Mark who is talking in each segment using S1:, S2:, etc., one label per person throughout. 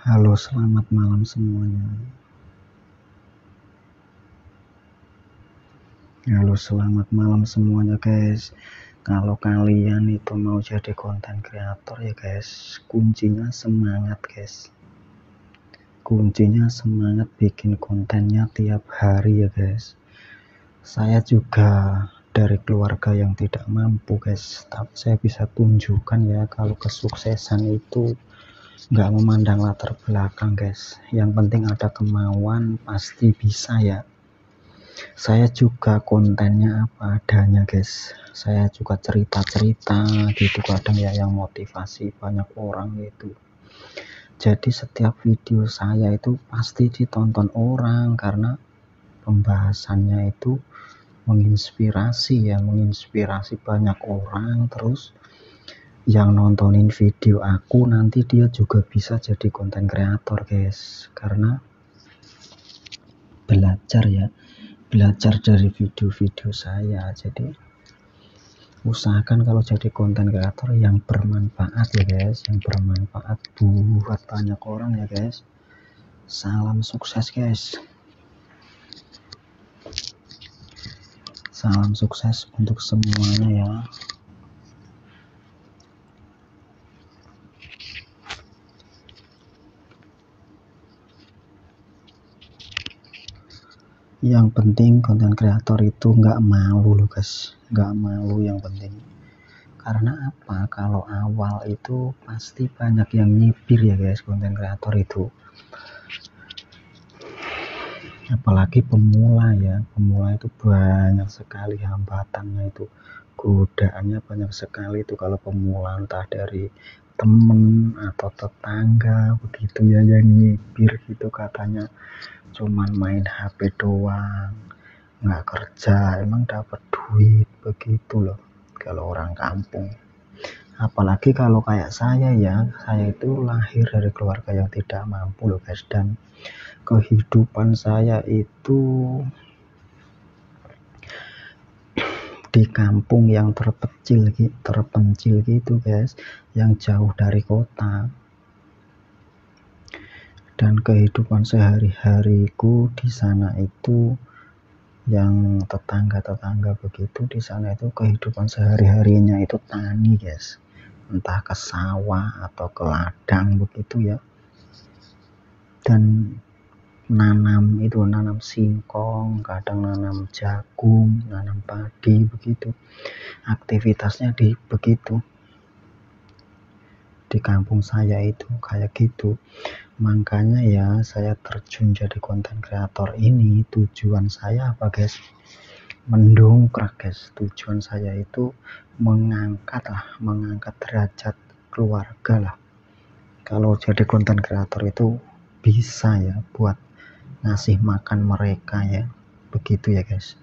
S1: Halo, selamat malam semuanya. Halo, selamat malam semuanya, guys. Kalau kalian itu mau jadi konten kreator ya, guys, kuncinya semangat, guys. Kuncinya semangat bikin kontennya tiap hari ya, guys. Saya juga dari keluarga yang tidak mampu, guys, tapi saya bisa tunjukkan ya kalau kesuksesan itu nggak memandang latar belakang, guys. Yang penting ada kemauan, pasti bisa ya. Saya juga kontennya apa adanya, guys. Saya juga cerita-cerita gitu, kadang ya yang motivasi banyak orang gitu. Jadi setiap video saya itu pasti ditonton orang karena pembahasannya itu menginspirasi ya, menginspirasi banyak orang. Terus yang nontonin video aku nanti dia juga bisa jadi konten kreator, guys, karena belajar ya, belajar dari video-video saya. Jadi usahakan kalau jadi konten kreator yang bermanfaat ya, guys, yang bermanfaat buat banyak orang ya, guys. Salam sukses, guys. Salam sukses untuk semuanya ya. Yang penting konten kreator itu nggak malu loh, guys, nggak malu yang penting. Karena apa? Kalau awal itu pasti banyak yang nyipir ya, guys, konten kreator itu. Apalagi pemula ya, pemula itu banyak sekali hambatannya, itu godaannya banyak sekali itu kalau pemula, entah dari temen atau tetangga begitu ya, yang nyipir gitu, katanya cuman main HP doang, nggak kerja, emang dapat duit begitu loh kalau orang kampung. Apalagi kalau kayak saya ya, saya itu lahir dari keluarga yang tidak mampu loh, guys, dan kehidupan saya itu di kampung yang terpencil gitu, guys, yang jauh dari kota. Dan kehidupan sehari-hariku di sana itu yang tetangga-tetangga begitu, di sana itu kehidupan sehari-harinya itu tani, guys, entah ke sawah atau ke ladang begitu ya, dan nanam singkong, kadang nanam jagung, nanam padi begitu. Aktivitasnya begitu di kampung saya itu kayak gitu. Makanya ya saya terjun jadi konten kreator ini. Tujuan saya apa, guys? Mendongkrak, guys. Tujuan saya itu mengangkat derajat keluarga lah. Kalau jadi konten kreator itu bisa ya buat ngasih makan mereka ya, begitu ya, guys.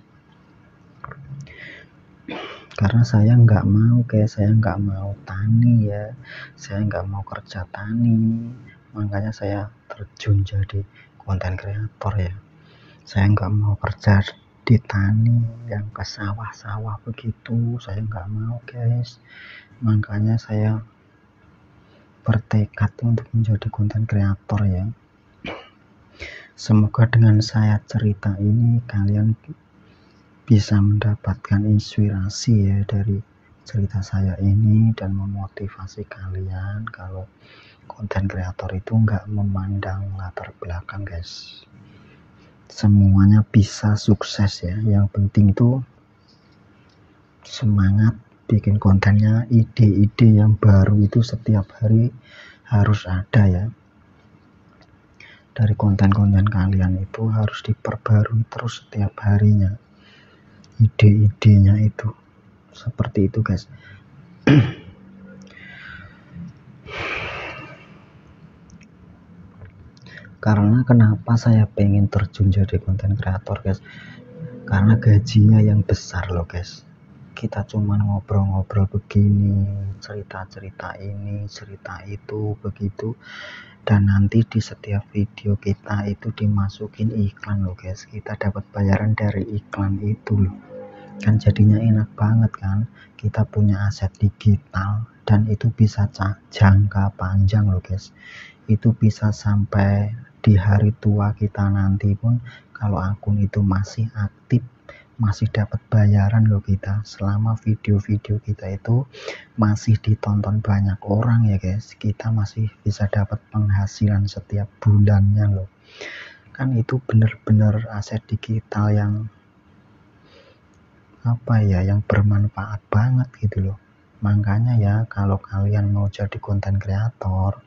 S1: Karena saya nggak mau, guys, saya nggak mau tani ya, saya nggak mau kerja tani, makanya saya terjun jadi konten kreator ya. Saya nggak mau kerja di tani yang ke sawah-sawah begitu, saya nggak mau, guys. Makanya saya bertekad untuk menjadi konten kreator ya. Semoga dengan saya cerita ini kalian bisa mendapatkan inspirasi ya dari cerita saya ini, dan memotivasi kalian kalau konten kreator itu nggak memandang latar belakang, guys. Semuanya bisa sukses ya, yang penting itu semangat bikin kontennya. Ide-ide yang baru itu setiap hari harus ada ya. Dari konten-konten kalian itu harus diperbarui terus setiap harinya ide-idenya itu, seperti itu, guys. Karena kenapa saya pengen terjun jadi konten kreator, guys? Karena gajinya yang besar loh, guys. Kita cuma ngobrol-ngobrol begini, cerita-cerita ini, cerita itu, begitu. Dan nanti di setiap video kita itu dimasukin iklan loh, guys. Kita dapat bayaran dari iklan itu loh. Kan jadinya enak banget kan, kita punya aset digital dan itu bisa jangka panjang loh guys. Itu bisa sampai di hari tua kita nanti pun kalau akun itu masih aktif, masih dapat bayaran loh kita, selama video-video kita itu masih ditonton banyak orang ya guys, kita masih bisa dapat penghasilan setiap bulannya loh. Kan itu bener-bener aset digital yang yang bermanfaat banget gitu loh. Makanya ya, kalau kalian mau jadi konten kreator,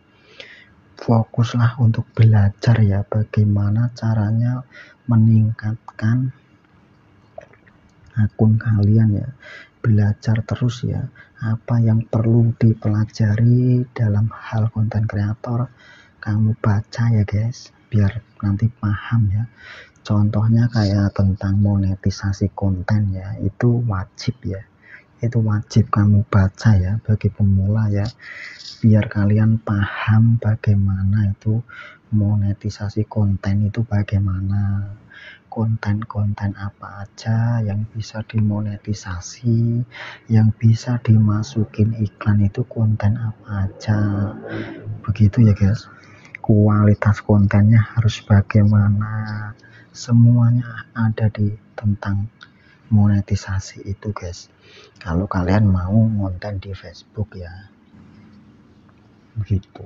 S1: fokuslah untuk belajar ya, bagaimana caranya meningkatkan akun kalian ya. Belajar terus ya, apa yang perlu dipelajari dalam hal konten kreator, kamu baca ya guys, biar nanti paham ya. Contohnya kayak tentang monetisasi konten ya, itu wajib ya, itu wajib kamu baca ya bagi pemula ya, biar kalian paham bagaimana itu monetisasi konten itu, bagaimana konten-konten apa aja yang bisa dimonetisasi, yang bisa dimasukin iklan itu konten apa aja, begitu ya guys. Kualitas kontennya harus bagaimana, semuanya ada di tentang monetisasi itu guys, kalau kalian mau konten di Facebook ya, begitu,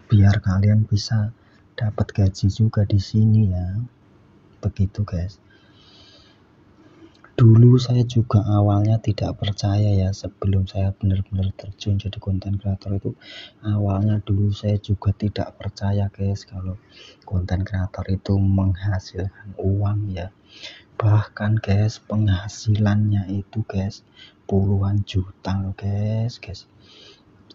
S1: biar kalian bisa dapat gaji juga di sini ya, begitu guys. Dulu saya juga awalnya tidak percaya ya, sebelum saya benar-benar terjun jadi konten kreator itu, awalnya dulu saya juga tidak percaya guys kalau konten kreator itu menghasilkan uang ya. Bahkan guys, penghasilannya itu guys puluhan juta loh guys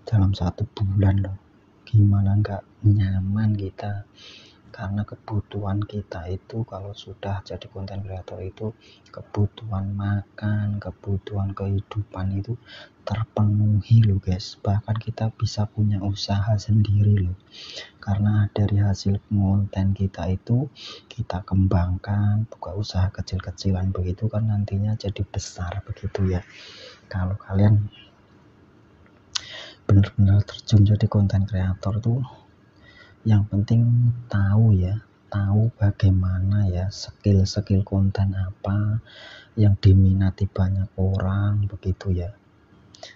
S1: dalam 1 bulan loh. Gimana nggak nyaman kita, karena kebutuhan kita itu kalau sudah jadi konten kreator itu, kebutuhan makan, kebutuhan kehidupan itu terpenuhi loh guys. Bahkan kita bisa punya usaha sendiri loh, karena dari hasil konten kita itu kita kembangkan, buka usaha kecil-kecilan, begitu kan nantinya jadi besar begitu ya. Kalau kalian benar-benar terjun jadi konten kreator tuh, yang penting tahu ya, tahu bagaimana ya skill konten apa yang diminati banyak orang, begitu ya.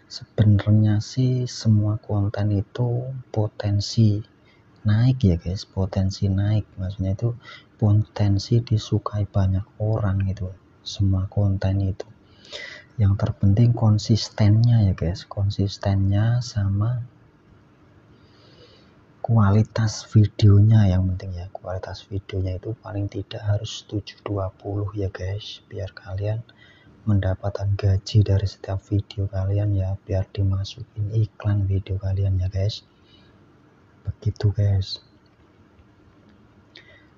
S1: Sebenarnya sih semua konten itu potensi naik ya guys, potensi naik, maksudnya itu potensi disukai banyak orang gitu, semua konten itu. Yang terpenting konsistennya ya guys, konsistennya sama kualitas videonya yang penting ya. Kualitas videonya itu paling tidak harus 720 ya guys, biar kalian mendapatkan gaji dari setiap video kalian ya, biar dimasukin iklan video kalian ya guys, begitu guys.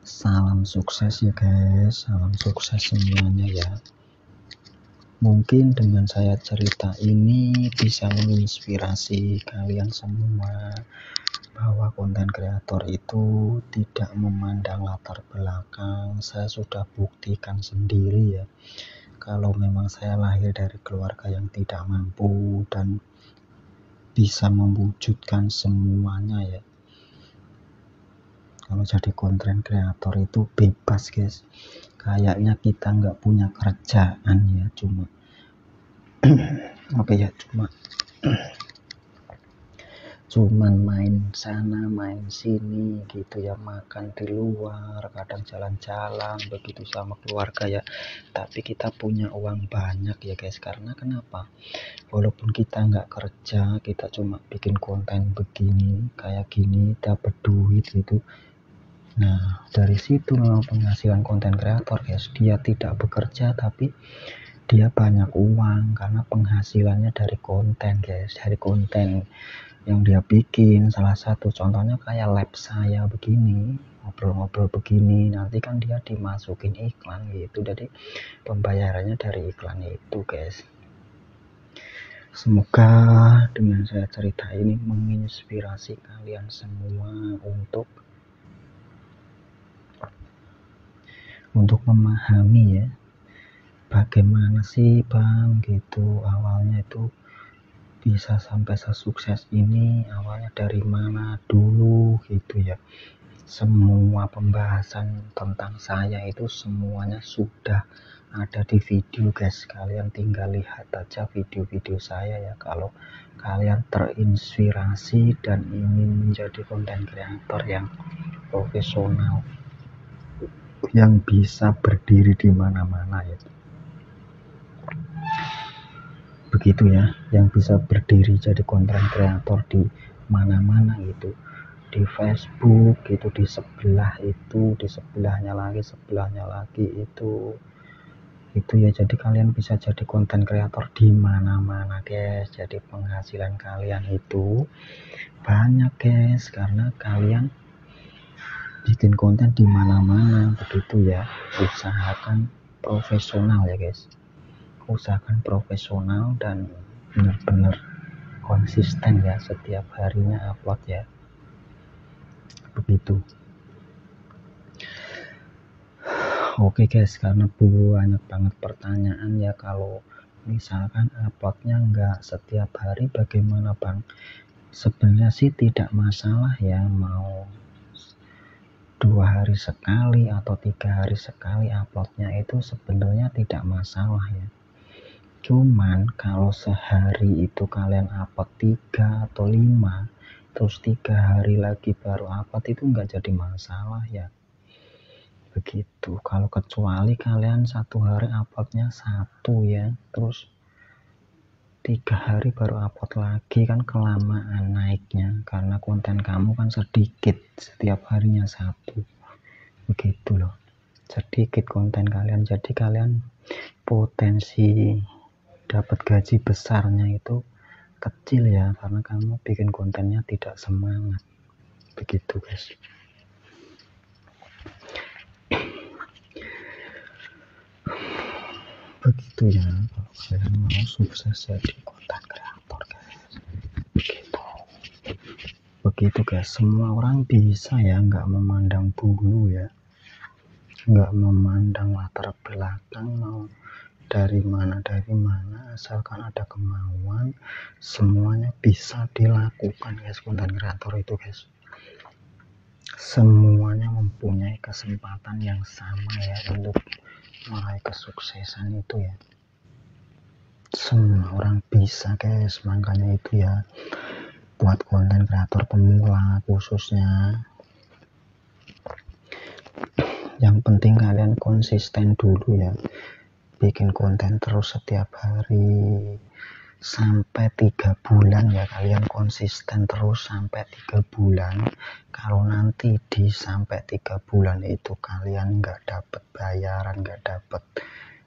S1: Salam sukses ya guys, salam sukses semuanya ya. Mungkin dengan saya cerita ini bisa menginspirasi kalian semua bahwa konten kreator itu tidak memandang latar belakang. Saya sudah buktikan sendiri ya, kalau memang saya lahir dari keluarga yang tidak mampu dan bisa mewujudkan semuanya ya. Kalau jadi konten kreator itu bebas guys, kayaknya kita nggak punya kerjaan ya, cuma cuman main sana main sini gitu ya, makan di luar, kadang jalan-jalan begitu sama keluarga ya, tapi kita punya uang banyak ya guys. Karena kenapa, walaupun kita nggak kerja, kita cuma bikin konten begini kayak gini dapat duit gitu. Nah dari situ memang penghasilan konten kreator guys, dia tidak bekerja tapi dia banyak uang karena penghasilannya dari konten guys, dari konten yang dia bikin. Salah satu contohnya kayak live saya begini, ngobrol-ngobrol begini, nanti kan dia dimasukin iklan gitu, jadi pembayarannya dari iklan itu guys. Semoga dengan saya cerita ini menginspirasi kalian semua untuk memahami ya, bagaimana sih bang gitu awalnya itu bisa sampai sesukses ini awalnya dari mana dulu gitu ya. Semua pembahasan tentang saya itu semuanya sudah ada di video guys, kalian tinggal lihat aja video-video saya ya. Kalau kalian terinspirasi dan ingin menjadi konten kreator yang profesional yang bisa berdiri di mana-mana ya, begitu ya, yang bisa berdiri jadi konten kreator di mana-mana gitu, di Facebook itu, di sebelah itu, di sebelahnya lagi itu ya. Jadi kalian bisa jadi konten kreator di mana-mana guys. Jadi penghasilan kalian itu banyak guys, karena kalian bikin konten di mana-mana begitu ya. Usahakan profesional ya guys, usahakan profesional dan benar-benar konsisten ya, setiap harinya upload ya, begitu. Oke guys, karena banyak banget pertanyaan ya, kalau misalkan uploadnya nggak setiap hari bagaimana bang? Sebenarnya sih tidak masalah ya, mau 2 hari sekali atau 3 hari sekali uploadnya, itu sebenarnya tidak masalah ya. Cuman kalau sehari itu kalian upload 3 atau 5, terus 3 hari lagi baru upload, itu nggak jadi masalah ya, begitu. Kalau kecuali kalian 1 hari uploadnya 1 ya, terus 3 hari baru upload lagi, kan kelamaan naiknya, karena konten kamu kan sedikit, setiap harinya 1, begitu loh, sedikit konten kalian. Jadi kalian potensi dapat gaji besarnya itu kecil ya, karena kamu bikin kontennya tidak semangat, begitu guys. Begitu ya, kalau kalian mau sukses jadi konten kreator guys, begitu guys. Semua orang bisa ya, nggak memandang bulu ya, nggak memandang latar belakang, mau dari mana, asalkan ada kemauan, semuanya bisa dilakukan guys. Konten kreator itu guys, semuanya mempunyai kesempatan yang sama ya untuk meraih kesuksesan itu ya. Semua orang bisa guys, makanya itu ya, buat konten kreator pemula khususnya, yang penting kalian konsisten dulu ya, bikin konten terus setiap hari sampai 3 bulan ya. Kalian konsisten terus sampai 3 bulan. Kalau nanti di sampai 3 bulan itu kalian nggak dapat bayaran, nggak dapat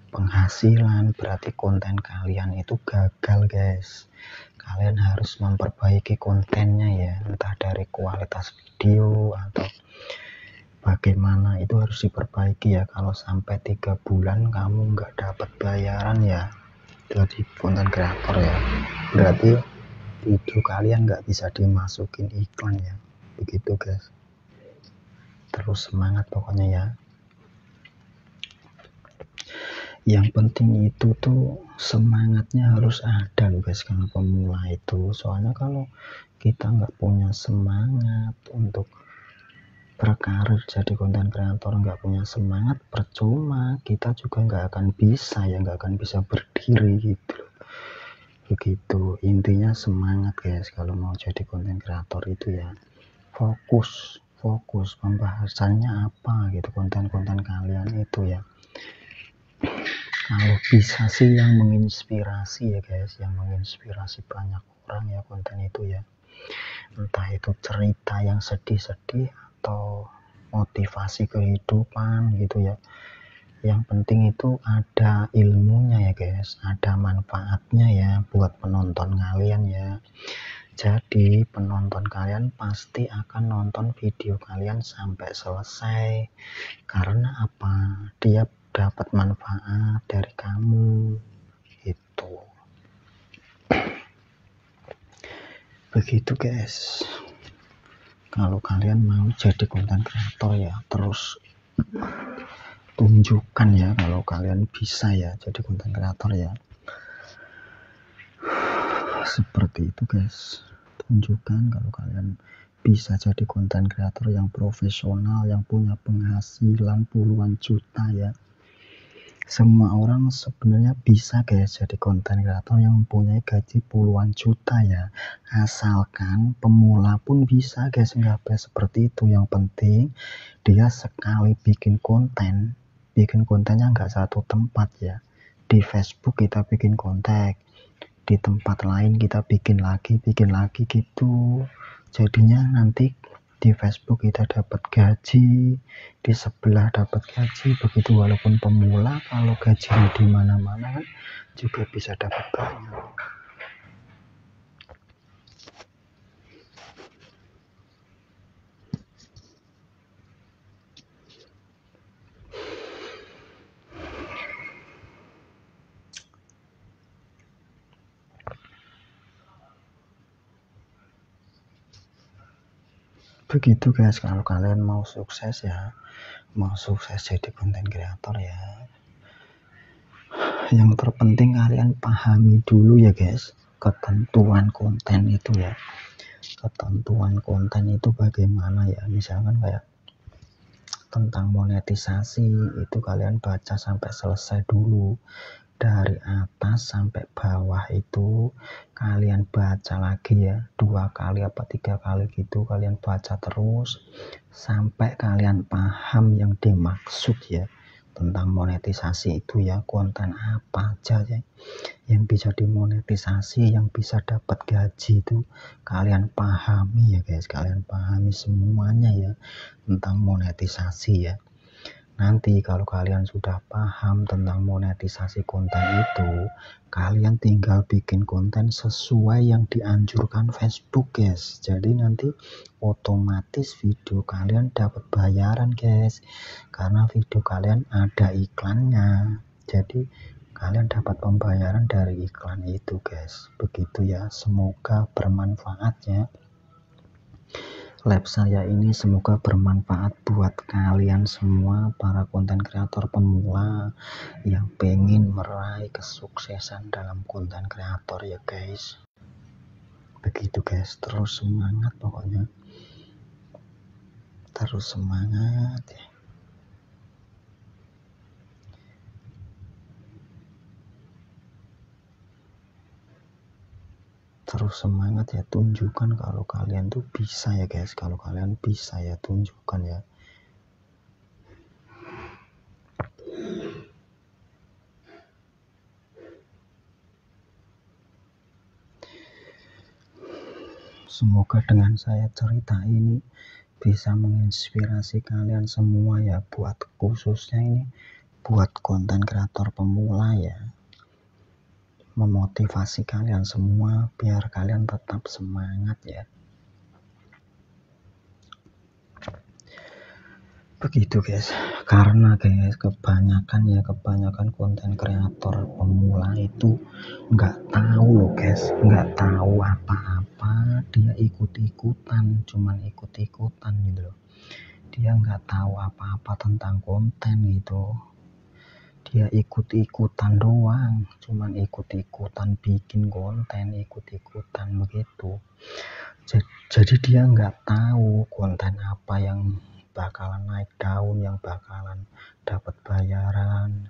S1: penghasilan, berarti konten kalian itu gagal guys. Kalian harus memperbaiki kontennya ya, entah dari kualitas video atau bagaimana, itu harus diperbaiki ya. Kalau sampai 3 bulan kamu nggak dapat bayaran ya, jadi konten kreator ya, berarti video kalian nggak bisa dimasukin iklan ya, begitu guys. Terus semangat pokoknya ya. Yang penting itu tuh semangatnya harus ada loh guys, kalau pemula itu. Soalnya kalau kita nggak punya semangat untuk berkarir jadi konten kreator, nggak punya semangat, percuma, kita juga nggak akan bisa ya, nggak akan bisa berdiri gitu, begitu. Intinya semangat guys, kalau mau jadi konten kreator itu ya, fokus pembahasannya apa gitu, konten-konten kalian itu ya. Kalau bisa sih yang menginspirasi ya guys, yang menginspirasi banyak orang ya konten itu ya, entah itu cerita yang sedih-sedih atau motivasi kehidupan gitu ya. Yang penting itu ada ilmunya ya guys, ada manfaatnya ya buat penonton kalian ya. Jadi penonton kalian pasti akan nonton video kalian sampai selesai, karena apa? Dia dapat manfaat dari kamu itu, begitu guys. Kalau kalian mau jadi konten kreator ya, terus tunjukkan ya kalau kalian bisa ya jadi konten kreator ya. Seperti itu guys, tunjukkan kalau kalian bisa jadi konten kreator yang profesional, yang punya penghasilan puluhan juta ya. Semua orang sebenarnya bisa guys jadi konten kreator yang mempunyai gaji puluhan juta ya, asalkan pemula pun bisa guys, nggak seperti itu. Yang penting dia sekali bikin kontennya nggak satu tempat ya. Di Facebook kita bikin konten, di tempat lain kita bikin lagi gitu, jadinya nanti di Facebook kita dapat gaji, di sebelah dapat gaji begitu. Walaupun pemula, kalau gajinya di mana-mana kan juga bisa dapat banyak. Begitu guys, kalau kalian mau sukses ya, mau sukses jadi konten kreator ya, yang terpenting kalian pahami dulu ya guys, ketentuan konten itu ya. Ketentuan konten itu bagaimana ya, misalkan kayak tentang monetisasi itu kalian baca sampai selesai dulu, dari atas sampai bawah itu kalian baca lagi ya, 2 kali apa 3 kali gitu, kalian baca terus sampai kalian paham yang dimaksud ya tentang monetisasi itu ya. Konten apa aja ya yang bisa dimonetisasi, yang bisa dapat gaji itu kalian pahami ya guys, kalian pahami semuanya ya tentang monetisasi ya. Nanti kalau kalian sudah paham tentang monetisasi konten itu, kalian tinggal bikin konten sesuai yang dianjurkan Facebook guys. Jadi nanti otomatis video kalian dapat bayaran guys, karena video kalian ada iklannya. Jadi kalian dapat pembayaran dari iklan itu guys. Begitu ya, semoga bermanfaat ya. Live saya ini semoga bermanfaat buat kalian semua para konten kreator pemula yang pengen meraih kesuksesan dalam konten kreator ya guys. Begitu guys, terus semangat pokoknya, terus semangat ya. Terus semangat ya, tunjukkan kalau kalian tuh bisa ya guys. Kalau kalian bisa ya, tunjukkan ya. Semoga dengan saya cerita ini bisa menginspirasi kalian semua ya, buat khususnya ini buat konten kreator pemula ya, memotivasi kalian semua biar kalian tetap semangat ya. Begitu guys, karena guys kebanyakan konten kreator pemula itu nggak tahu loh guys, nggak tahu apa-apa, dia ikut-ikutan, cuman ikut-ikutan gitu loh. Dia nggak tahu apa-apa tentang konten gitu, dia ikut-ikutan doang, cuman ikut-ikutan bikin konten, ikut-ikutan begitu. Jadi dia nggak tahu konten apa yang bakalan naik daun, yang bakalan dapat bayaran,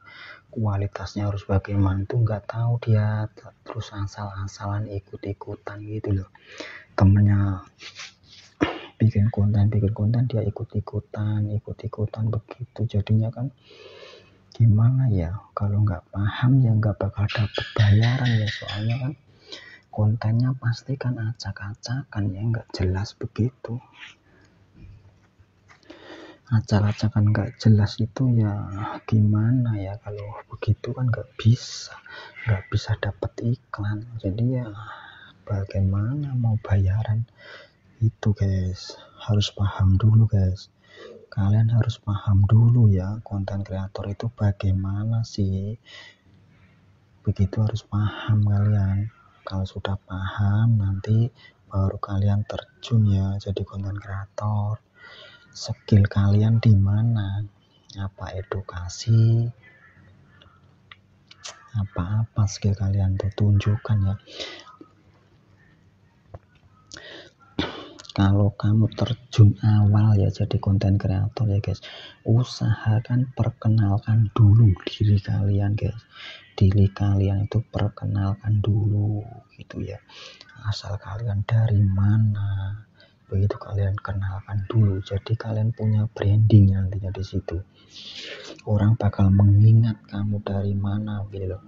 S1: kualitasnya harus bagaimana itu nggak tahu dia, terus asal-asalan ikut-ikutan gitu loh. Temennya bikin konten dia ikut-ikutan begitu. Jadinya kan gimana ya, kalau nggak paham ya nggak bakal dapet bayaran ya, soalnya kan kontennya pasti kan acak-acakan ya, nggak jelas begitu. Acak-acakan nggak jelas itu ya gimana ya, kalau begitu kan nggak bisa dapet iklan. Jadi ya bagaimana mau bayaran itu guys, harus paham dulu guys. Kalian harus paham dulu ya, konten kreator itu bagaimana sih, begitu harus paham kalian. Kalau sudah paham nanti baru kalian terjun ya jadi konten kreator. Skill kalian di mana, apa edukasi, apa skill kalian tuh tunjukkan ya. kalau kamu terjun awal ya jadi konten kreator ya guys, usahakan perkenalkan dulu diri kalian guys. Diri kalian itu perkenalkan dulu gitu ya, asal kalian dari mana, begitu kalian kenalkan dulu, jadi kalian punya branding nantinya di situ. Orang bakal mengingat kamu dari mana gitu loh,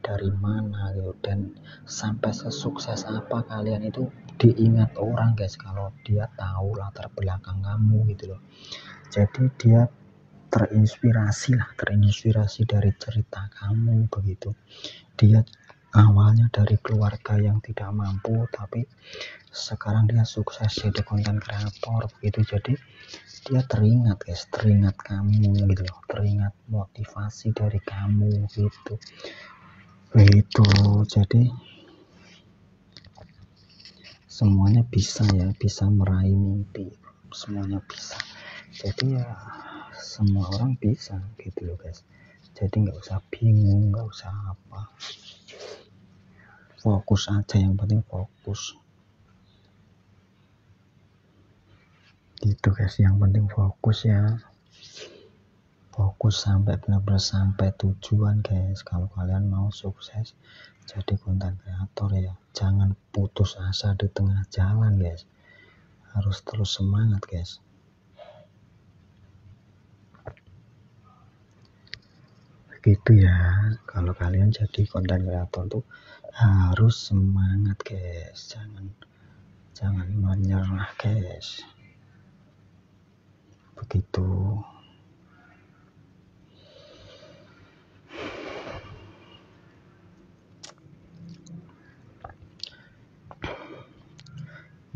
S1: dari mana gitu, dan sampai sesukses apa kalian itu diingat orang guys, kalau dia tahu latar belakang kamu gitu loh. Jadi dia terinspirasi dari cerita kamu begitu. Dia awalnya dari keluarga yang tidak mampu, tapi sekarang dia sukses jadi konten kreator begitu. Jadi dia teringat guys, teringat kamu gitu loh, teringat motivasi dari kamu gitu. Begitu. Jadi semuanya bisa ya, bisa meraih mimpi, semuanya bisa. Jadi ya semua orang bisa gitu loh guys. Jadi nggak usah bingung, nggak usah apa, fokus aja, yang penting fokus gitu guys, yang penting fokus ya, fokus sampai benar-benar sampai tujuan guys. Kalau kalian mau sukses jadi konten kreator ya, jangan putus asa di tengah jalan guys, harus terus semangat guys. Begitu ya, kalau kalian jadi konten kreator tuh harus semangat guys, jangan menyerah guys. Begitu.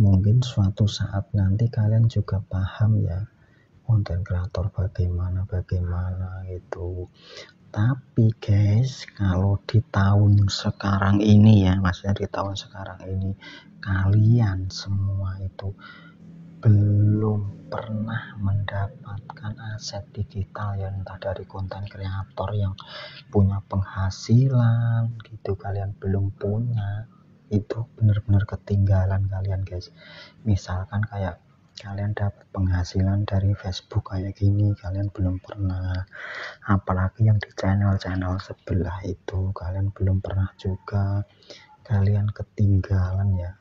S1: Mungkin suatu saat nanti kalian juga paham ya, konten kreator bagaimana gitu. Tapi guys, kalau di tahun sekarang ini ya, maksudnya di tahun sekarang ini kalian semua itu belum pernah mendapatkan aset digital ya, entah dari konten kreator yang punya penghasilan gitu, kalian belum punya, itu benar-benar ketinggalan kalian guys. Misalkan kayak kalian dapat penghasilan dari Facebook kayak gini, kalian belum pernah, apalagi yang di channel-channel sebelah itu kalian belum pernah juga, kalian ketinggalan ya,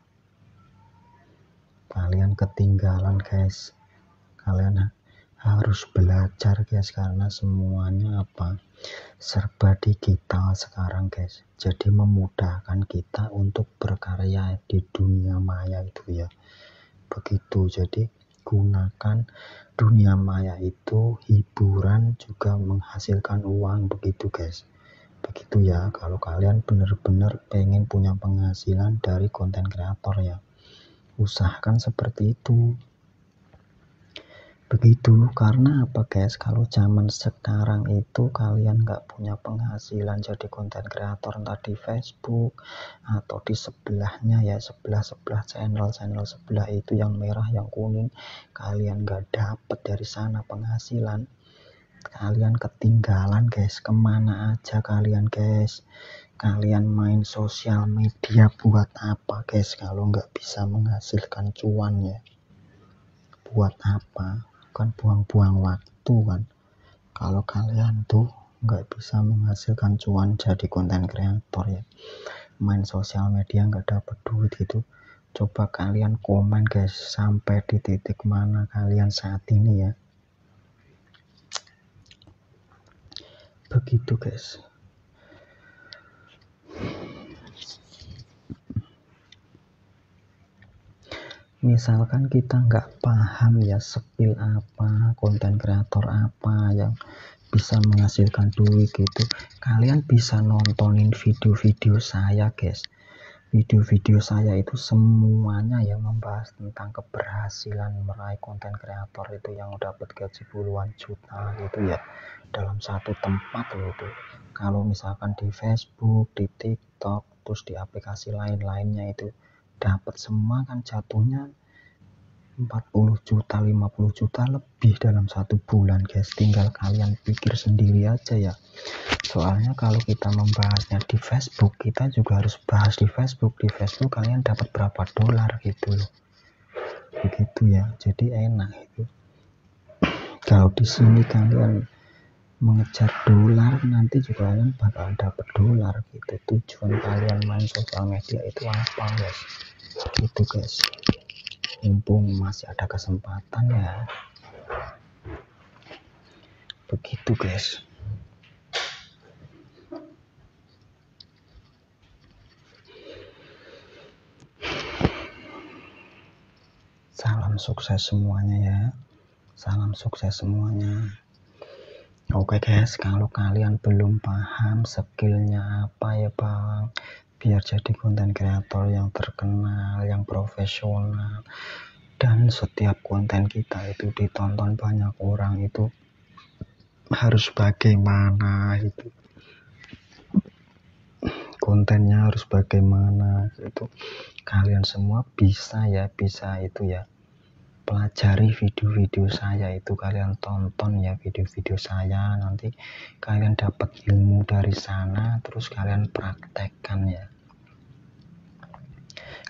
S1: kalian ketinggalan guys. Kalian harus belajar guys, karena semuanya apa, serba digital sekarang guys, jadi memudahkan kita untuk berkarya di dunia maya itu ya. Begitu, jadi gunakan dunia maya itu hiburan juga menghasilkan uang begitu guys. Begitu ya, kalau kalian benar-benar pengen punya penghasilan dari konten kreator ya, usahakan seperti itu. Begitu, karena apa guys, kalau zaman sekarang itu kalian nggak punya penghasilan jadi konten kreator, entah di Facebook atau di sebelahnya ya, sebelah channel sebelah itu yang merah yang kuning, kalian nggak dapet dari sana penghasilan, kalian ketinggalan guys. Kemana aja kalian guys, kalian main sosial media buat apa guys kalau nggak bisa menghasilkan cuan ya, buat apa? Kan buang-buang waktu kan. Kalau kalian tuh nggak bisa menghasilkan cuan jadi konten kreator ya, main sosial media nggak dapat duit gitu, coba kalian komen guys, sampai di titik mana kalian saat ini ya. Begitu guys. Misalkan kita nggak paham ya, skill apa, konten kreator apa yang bisa menghasilkan duit gitu, kalian bisa nontonin video-video saya guys. Video-video saya itu semuanya yang membahas tentang keberhasilan meraih konten kreator itu, yang dapat gaji puluhan juta gitu ya, dalam satu tempat loh itu. Kalau misalkan di Facebook, di TikTok, terus di aplikasi lain-lainnya itu dapat semua kan, jatuhnya 40 juta, 50 juta lebih dalam satu bulan guys. Tinggal kalian pikir sendiri aja ya. Soalnya kalau kita membahasnya di Facebook, kita juga harus bahas di Facebook. Di Facebook kalian dapat berapa dolar gitu loh. begitu ya. Jadi enak itu. Kalau di sini kalian mengejar dolar, nanti juga kalian bakal dapat dolar gitu. Tujuan kalian main sosial media itu apa guys? Itu guys, mumpung masih ada kesempatan ya, begitu guys. Salam sukses semuanya ya, salam sukses semuanya. Oke guys, kalau kalian belum paham skillnya apa ya bang, biar jadi konten kreator yang terkenal, yang profesional, dan setiap konten kita itu ditonton banyak orang, itu harus bagaimana itu, kontennya harus bagaimana itu, kalian semua bisa ya, bisa itu ya. Pelajari video-video saya itu, kalian tonton ya video-video saya, nanti kalian dapat ilmu dari sana, terus kalian praktekkan ya,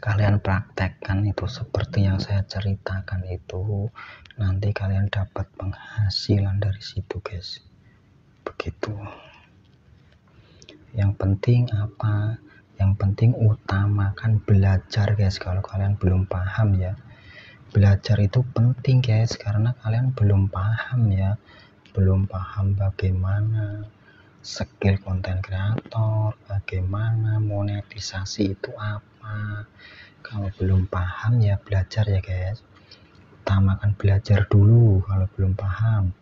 S1: kalian praktekkan itu seperti yang saya ceritakan itu, nanti kalian dapat penghasilan dari situ guys, begitu. Yang penting apa, yang penting utamakan belajar guys. Kalau kalian belum paham ya, belajar itu penting guys, karena kalian belum paham ya, belum paham bagaimana skill konten kreator, bagaimana monetisasi itu apa. Kalau belum paham ya belajar ya guys, utamakan belajar dulu kalau belum paham,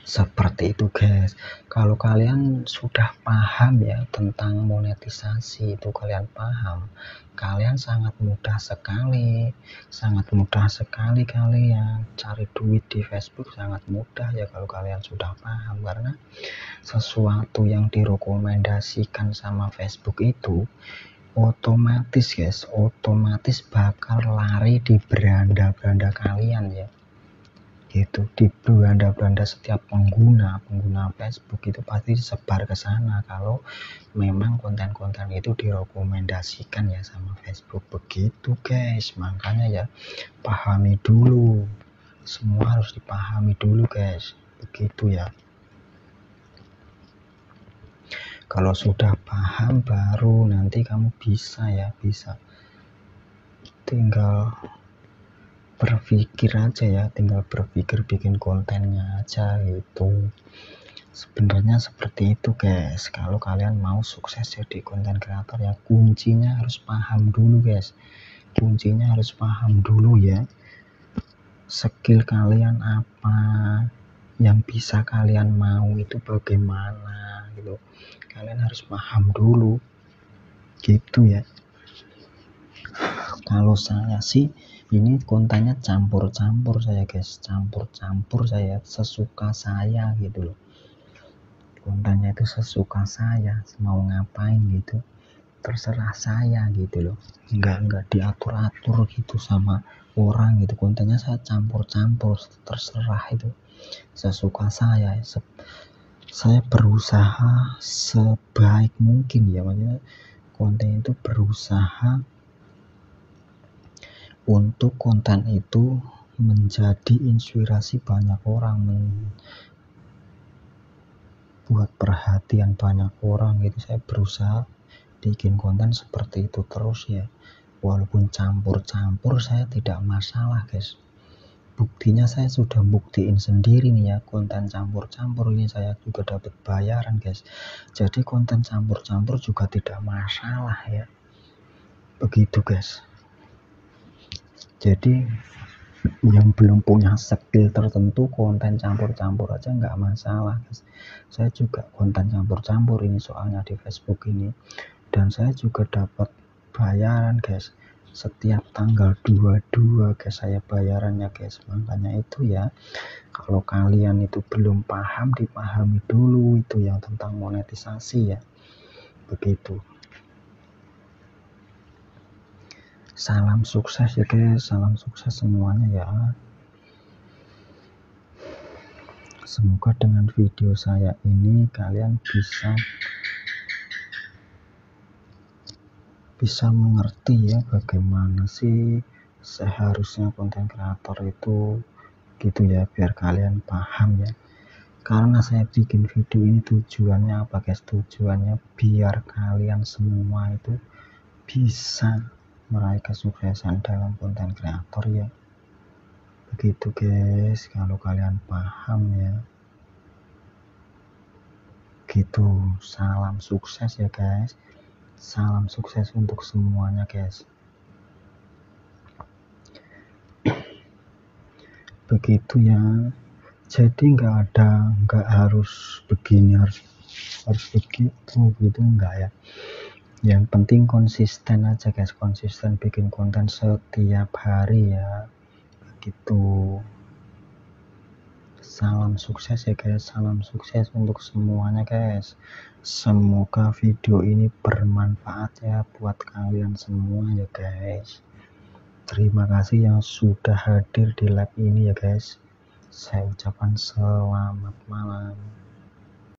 S1: seperti itu guys. Kalau kalian sudah paham ya tentang monetisasi itu, kalian paham, kalian sangat mudah sekali kalian cari duit di Facebook, sangat mudah ya kalau kalian sudah paham. Karena sesuatu yang direkomendasikan sama Facebook itu otomatis guys, otomatis bakal lari di beranda-beranda kalian ya, itu di beranda-beranda setiap pengguna Facebook itu pasti disebar ke sana kalau memang konten-konten itu direkomendasikan ya sama Facebook, begitu guys. Makanya ya pahami dulu, semua harus dipahami dulu guys, begitu ya. Kalau sudah paham baru nanti kamu bisa ya, bisa, tinggal berpikir aja ya, tinggal berpikir bikin kontennya aja gitu. Sebenarnya seperti itu guys. Kalau kalian mau sukses jadi konten kreator ya, kuncinya harus paham dulu guys, kuncinya harus paham dulu ya, skill kalian apa, yang bisa kalian mau itu bagaimana gitu, kalian harus paham dulu gitu ya. Kalau saya sih ini kontennya campur-campur saya guys, campur-campur saya, sesuka saya gitu loh, kontennya itu sesuka saya, mau ngapain gitu terserah saya gitu loh, enggak diatur-atur gitu sama orang gitu, kontennya saya campur-campur, terserah itu sesuka saya. Saya berusaha sebaik mungkin ya, maksudnya konten itu berusaha untuk konten itu menjadi inspirasi banyak orang, buat perhatian banyak orang gitu. Saya berusaha bikin konten seperti itu terus ya, walaupun campur-campur saya tidak masalah guys. Buktinya saya sudah buktiin sendiri nih ya, konten campur-campur ini saya juga dapat bayaran guys. Jadi konten campur-campur juga tidak masalah ya, begitu guys. Jadi yang belum punya skill tertentu, konten campur-campur aja nggak masalah guys. Saya juga konten campur-campur ini soalnya di Facebook ini, dan saya juga dapat bayaran guys, setiap tanggal 22 guys saya bayarannya guys. Makanya itu ya, kalau kalian itu belum paham, dipahami dulu itu yang tentang monetisasi ya, begitu. Salam sukses ya guys, salam sukses semuanya ya. Semoga dengan video saya ini kalian bisa bisa mengerti ya bagaimana sih seharusnya konten kreator itu gitu ya, biar kalian paham ya. Karena saya bikin video ini tujuannya apa guys? Tujuannya biar kalian semua itu bisa meraih kesuksesan dalam konten kreator ya. Begitu guys, kalau kalian paham ya. Gitu, salam sukses ya guys. Salam sukses untuk semuanya guys. Begitu ya. Jadi nggak harus begini, harus begitu gitu, enggak ya. Yang penting konsisten aja guys, konsisten bikin konten setiap hari ya. Begitu. Salam sukses ya guys, salam sukses untuk semuanya guys. Semoga video ini bermanfaat ya buat kalian semua ya guys. Terima kasih yang sudah hadir di live ini ya guys. Saya ucapkan selamat malam.